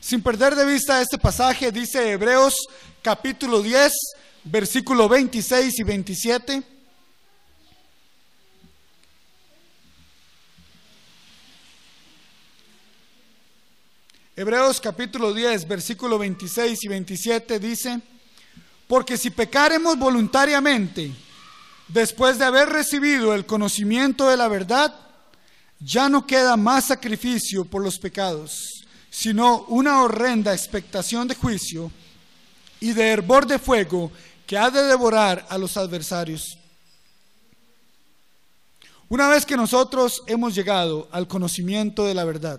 Sin perder de vista este pasaje, dice Hebreos capítulo 10, versículo 26 y 27. Hebreos capítulo 10, versículo 26 y 27 dice: porque si pecaremos voluntariamente, después de haber recibido el conocimiento de la verdad, ya no queda más sacrificio por los pecados, sino una horrenda expectación de juicio y de hervor de fuego que ha de devorar a los adversarios. Una vez que nosotros hemos llegado al conocimiento de la verdad,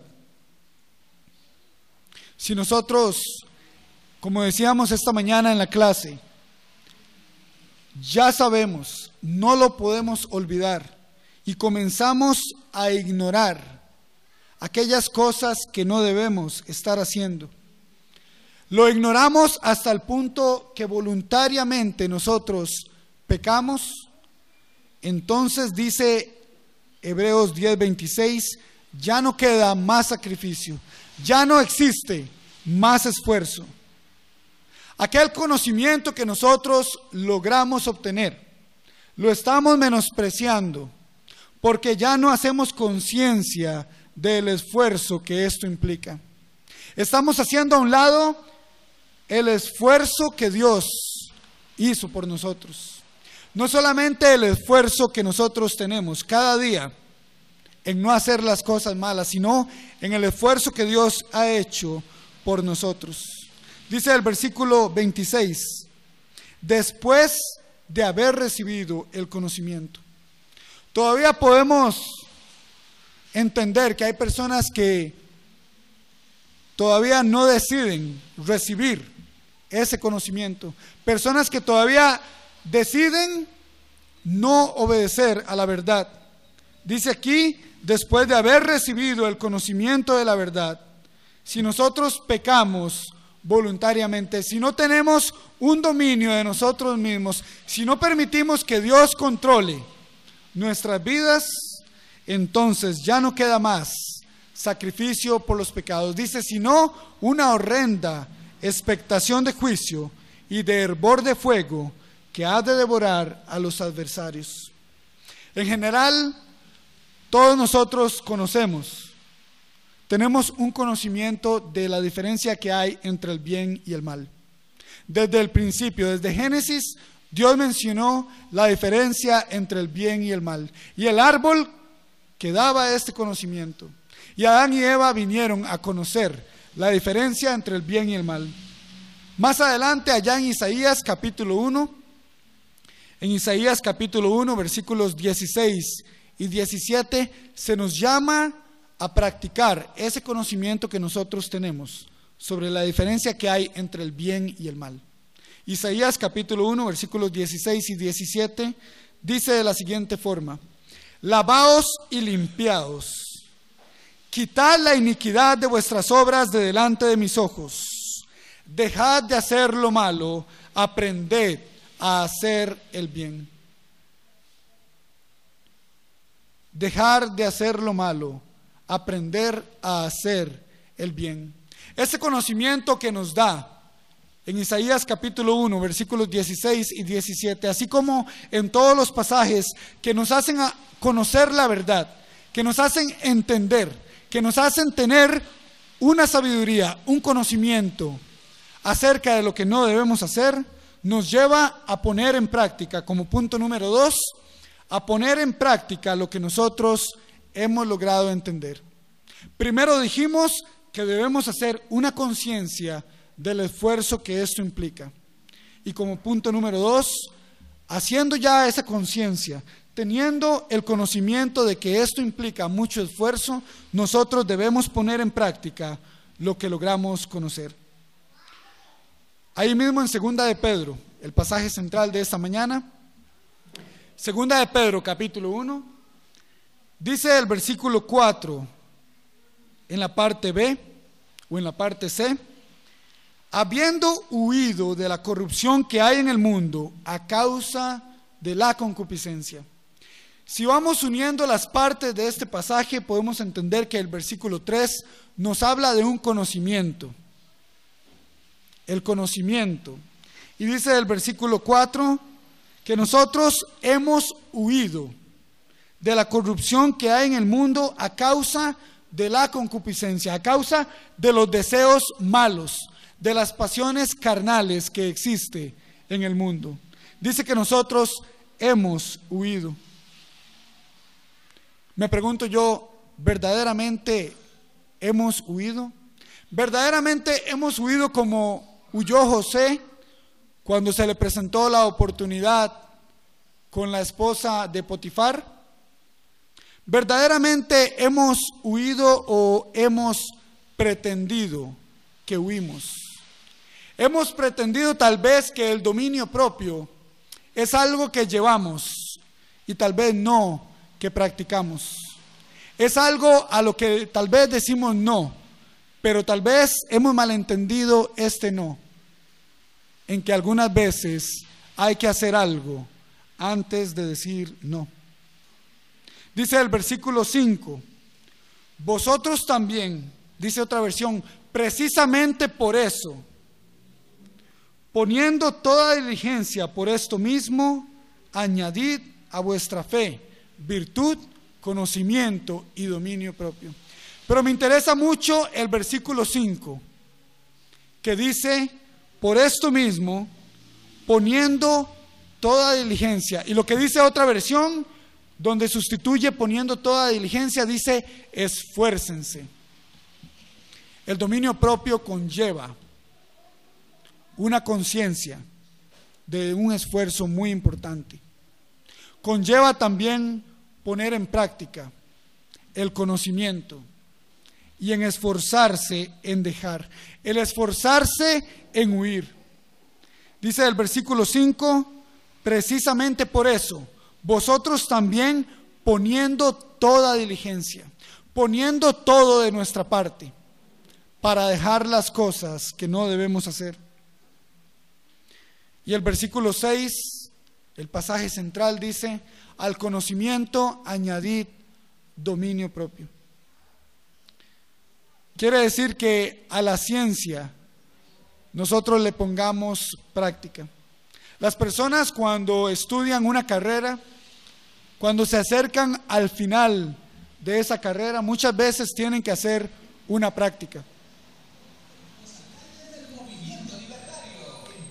si nosotros, como decíamos esta mañana en la clase, ya sabemos, no lo podemos olvidar y comenzamos a ignorar aquellas cosas que no debemos estar haciendo. Lo ignoramos hasta el punto que voluntariamente nosotros pecamos. Entonces dice Hebreos 10:26, ya no queda más sacrificio, ya no existe más esfuerzo. Aquel conocimiento que nosotros logramos obtener, lo estamos menospreciando, porque ya no hacemos conciencia del esfuerzo que esto implica. Estamos haciendo a un lado el esfuerzo que Dios hizo por nosotros. No solamente el esfuerzo que nosotros tenemos cada día en no hacer las cosas malas, sino en el esfuerzo que Dios ha hecho por nosotros. Dice el versículo 26, después de haber recibido el conocimiento. Todavía podemos entender que hay personas que todavía no deciden recibir ese conocimiento. Personas que todavía deciden no obedecer a la verdad. Dice aquí, después de haber recibido el conocimiento de la verdad, si nosotros pecamos voluntariamente, si no tenemos un dominio de nosotros mismos, si no permitimos que Dios controle nuestras vidas, entonces ya no queda más sacrificio por los pecados. Dice, sino una horrenda expectación de juicio y de hervor de fuego que ha de devorar a los adversarios. En general, todos nosotros tenemos un conocimiento de la diferencia que hay entre el bien y el mal. Desde el principio, desde Génesis, Dios mencionó la diferencia entre el bien y el mal. Y el árbol que daba este conocimiento. Y Adán y Eva vinieron a conocer la diferencia entre el bien y el mal. Más adelante, allá en Isaías capítulo 1, versículos 16 y 17, se nos llama a practicar ese conocimiento que nosotros tenemos sobre la diferencia que hay entre el bien y el mal. Isaías capítulo 1, versículos 16 y 17, dice de la siguiente forma: lavaos y limpiaos, quitad la iniquidad de vuestras obras de delante de mis ojos, dejad de hacer lo malo, aprended a hacer el bien. Dejar de hacer lo malo, aprender a hacer el bien. Ese conocimiento que nos da en Isaías capítulo 1, versículos 16 y 17, así como en todos los pasajes que nos hacen conocer la verdad, que nos hacen entender, que nos hacen tener una sabiduría, un conocimiento acerca de lo que no debemos hacer, nos lleva a poner en práctica, como punto número 2, a poner en práctica lo que nosotros hemos logrado entender. Primero dijimos que debemos hacer una conciencia del esfuerzo que esto implica. Y como punto número 2, haciendo ya esa conciencia, teniendo el conocimiento de que esto implica mucho esfuerzo, nosotros debemos poner en práctica lo que logramos conocer. Ahí mismo en Segunda de Pedro, el pasaje central de esta mañana, Segunda de Pedro capítulo 1, dice el versículo 4, en la parte B o en la parte C: habiendo huido de la corrupción que hay en el mundo a causa de la concupiscencia. Si vamos uniendo las partes de este pasaje, podemos entender que el versículo 3 nos habla de un conocimiento, el conocimiento. Y dice el versículo 4 que nosotros hemos huido de la corrupción que hay en el mundo a causa de la concupiscencia, a causa de los deseos malos, de las pasiones carnales que existe en el mundo. Dice que nosotros hemos huido. Me pregunto yo, ¿verdaderamente hemos huido? ¿Verdaderamente hemos huido como huyó José cuando se le presentó la oportunidad con la esposa de Potifar? ¿Verdaderamente hemos huido o hemos pretendido que huimos? Hemos pretendido tal vez que el dominio propio es algo que llevamos y tal vez no que practicamos. Es algo a lo que tal vez decimos no, pero tal vez hemos malentendido este no, en que algunas veces hay que hacer algo antes de decir no. Dice el versículo 5, vosotros también, dice otra versión, precisamente por eso, poniendo toda diligencia por esto mismo, añadid a vuestra fe virtud, conocimiento y dominio propio. Pero me interesa mucho el versículo 5, que dice, por esto mismo, poniendo toda diligencia. Y lo que dice otra versión, donde sustituye poniendo toda diligencia, dice, esfuércense. El dominio propio conlleva una conciencia de un esfuerzo muy importante. Conlleva también poner en práctica el conocimiento y en esforzarse en dejar, el esforzarse en huir. Dice el versículo 5, precisamente por eso, vosotros también poniendo toda diligencia, poniendo todo de nuestra parte para dejar las cosas que no debemos hacer. Y el versículo 6, el pasaje central dice, al conocimiento añadid dominio propio. Quiere decir que a la ciencia nosotros le pongamos práctica. Las personas cuando estudian una carrera, cuando se acercan al final de esa carrera, muchas veces tienen que hacer una práctica.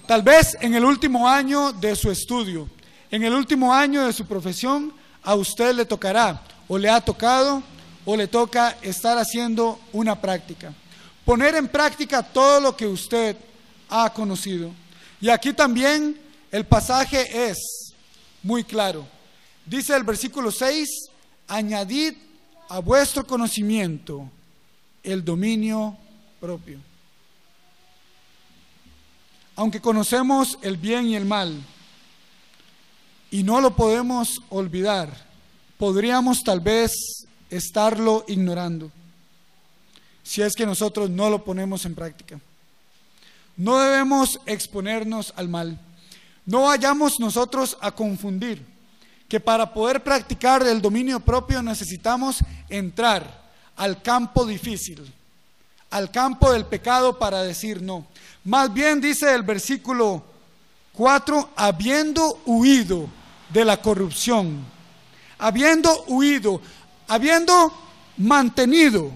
Tal vez en el último año de su estudio, en el último año de su profesión, a usted le tocará, o le ha tocado, o le toca estar haciendo una práctica. Poner en práctica todo lo que usted ha conocido. Y aquí también el pasaje es muy claro. Dice el versículo 6, añadid a vuestro conocimiento el dominio propio. Aunque conocemos el bien y el mal, y no lo podemos olvidar, podríamos tal vez estarlo ignorando, si es que nosotros no lo ponemos en práctica. No debemos exponernos al mal. No vayamos nosotros a confundir que para poder practicar el dominio propio necesitamos entrar al campo difícil, al campo del pecado para decir no. Más bien dice el versículo 4, habiendo huido de la corrupción, habiendo huido, habiendo mantenido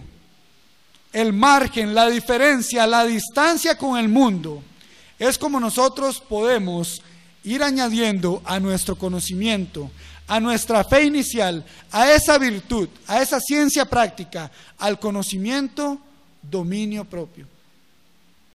el margen, la diferencia, la distancia con el mundo, es como nosotros podemos ir añadiendo a nuestro conocimiento, a nuestra fe inicial, a esa virtud, a esa ciencia práctica, al conocimiento, dominio propio.